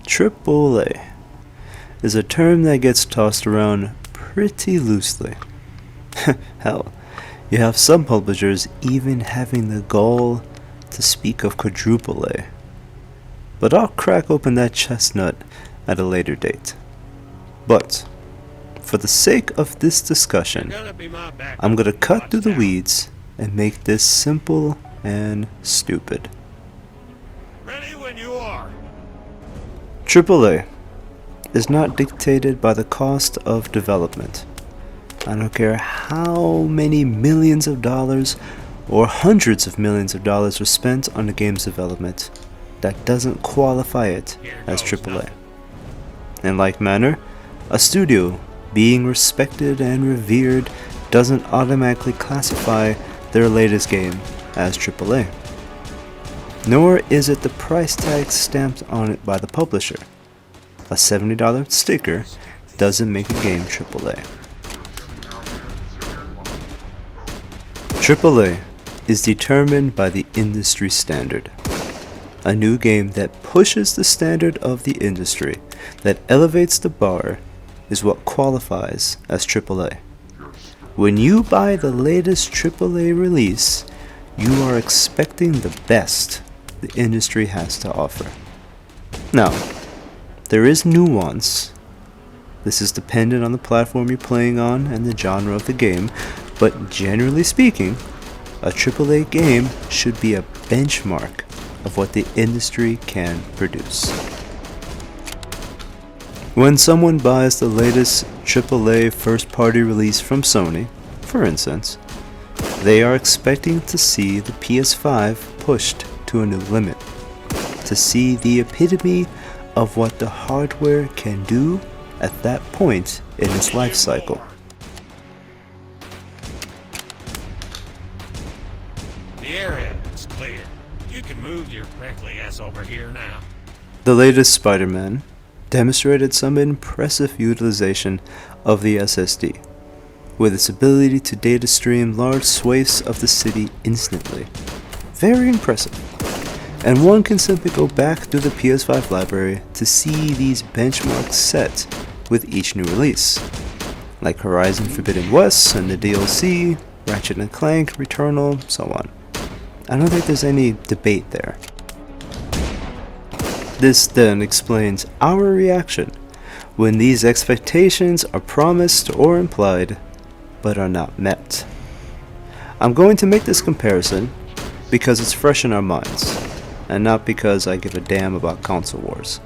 AAA is a term that gets tossed around pretty loosely. Hell, you have some publishers even having the gall to speak of quadruple A. But I'll crack open that chestnut at a later date. But, for the sake of this discussion, I'm gonna cut through the weeds and make this simple and stupid. Ready when you are. AAA is not dictated by the cost of development. I don't care how many millions of dollars or hundreds of millions of dollars are spent on the game's development. That doesn't qualify it as AAA. In like manner, a studio being respected and revered doesn't automatically classify their latest game as AAA. Nor is it the price tag stamped on it by the publisher. A $70 sticker doesn't make a game AAA. AAA is determined by the industry standard. A new game that pushes the standard of the industry, that elevates the bar, is what qualifies as AAA. When you buy the latest AAA release, you are expecting the best the industry has to offer. Now, there is nuance. This is dependent on the platform you're playing on and the genre of the game, but generally speaking, a AAA game should be a benchmark of what the industry can produce. When someone buys the latest AAA first-party release from Sony, for instance, they are expecting to see the PS5 pushed to a new limit, to see the epitome of what the hardware can do at that point in its life cycle. The area is clear. You can move your prickly ass over here now. The latest Spider-Man demonstrated some impressive utilization of the SSD, with its ability to data stream large swathes of the city instantly. Very impressive. And one can simply go back through the PS5 library to see these benchmarks set with each new release, like Horizon Forbidden West and the DLC, Ratchet & Clank, Returnal, so on. I don't think there's any debate there. This then explains our reaction when these expectations are promised or implied, but are not met. I'm going to make this comparison because it's fresh in our minds, and not because I give a damn about console wars.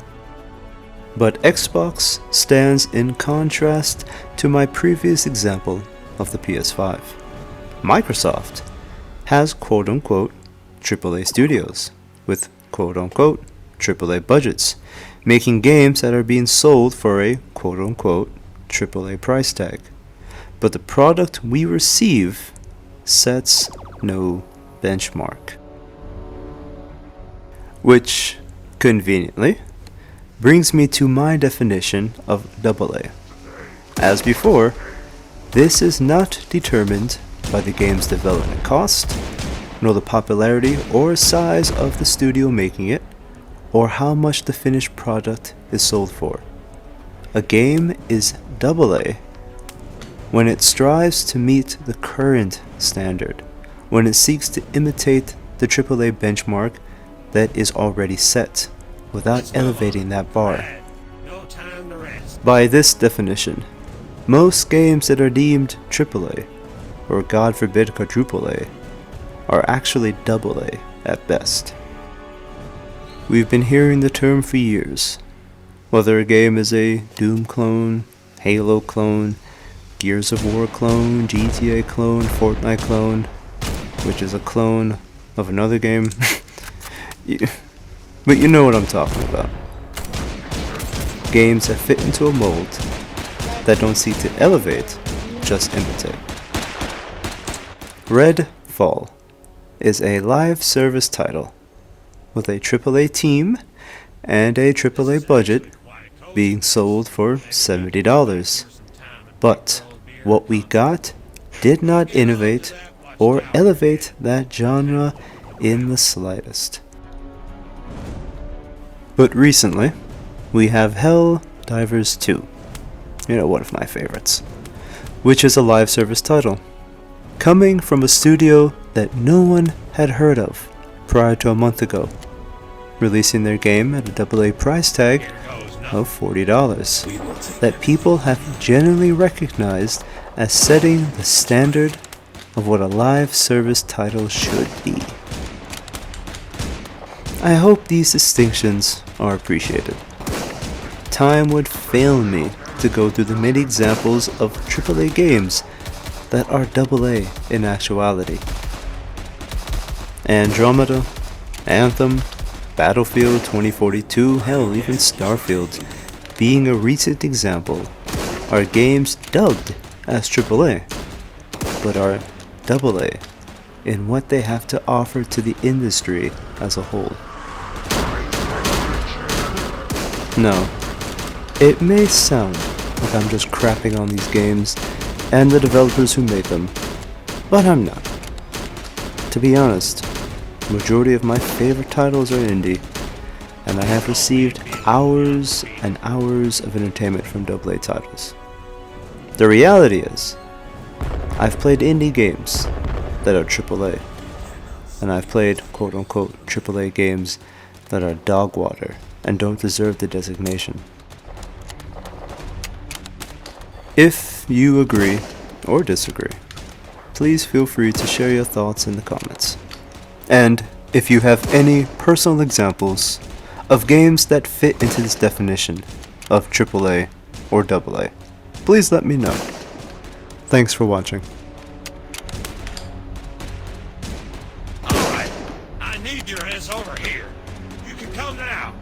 But Xbox stands in contrast to my previous example of the PS5. Microsoft has quote-unquote AAA studios with quote-unquote AAA budgets, making games that are being sold for a quote-unquote AAA price tag. But the product we receive sets no benchmark. Which, conveniently, brings me to my definition of AA. As before, this is not determined by the game's development cost, nor the popularity or size of the studio making it, or how much the finished product is sold for. A game is AA when it strives to meet the current standard, when it seeks to imitate the AAA benchmark that is already set, without elevating that bar. By this definition, most games that are deemed AAA, or God forbid quadruple A, are actually AA at best. We've been hearing the term for years. Whether a game is a Doom clone, Halo clone, Gears of War clone, GTA clone, Fortnite clone, which is a clone of another game. But you know what I'm talking about. Games that fit into a mold, that don't seek to elevate, just imitate. Redfall is a live service title with a AAA team and a AAA budget being sold for $70. But what we got did not innovate or elevate that genre in the slightest. But recently, we have Hell Divers 2. One of my favorites. Which is a live service title. Coming from a studio that no one had heard of prior to a month ago. Releasing their game at a AA price tag of $40. That people have generally recognized as setting the standard of what a live service title should be. I hope these distinctions are appreciated. Time would fail me to go through the many examples of AAA games that are AA in actuality. Andromeda, Anthem, Battlefield 2042, hell, even Starfield, being a recent example, are games dubbed as AAA, but are AA in what they have to offer to the industry as a whole. No, it may sound like I'm just crapping on these games and the developers who made them, but I'm not. To be honest, the majority of my favorite titles are indie, and I have received hours and hours of entertainment from AA titles. The reality is, I've played indie games that are AAA, and I've played quote-unquote AAA games that are dog water and don't deserve the designation. If you agree or disagree, please feel free to share your thoughts in the comments. And if you have any personal examples of games that fit into this definition of AAA or AA, please let me know. Thanks for watching. Alright, I need your ass over here. You can come now.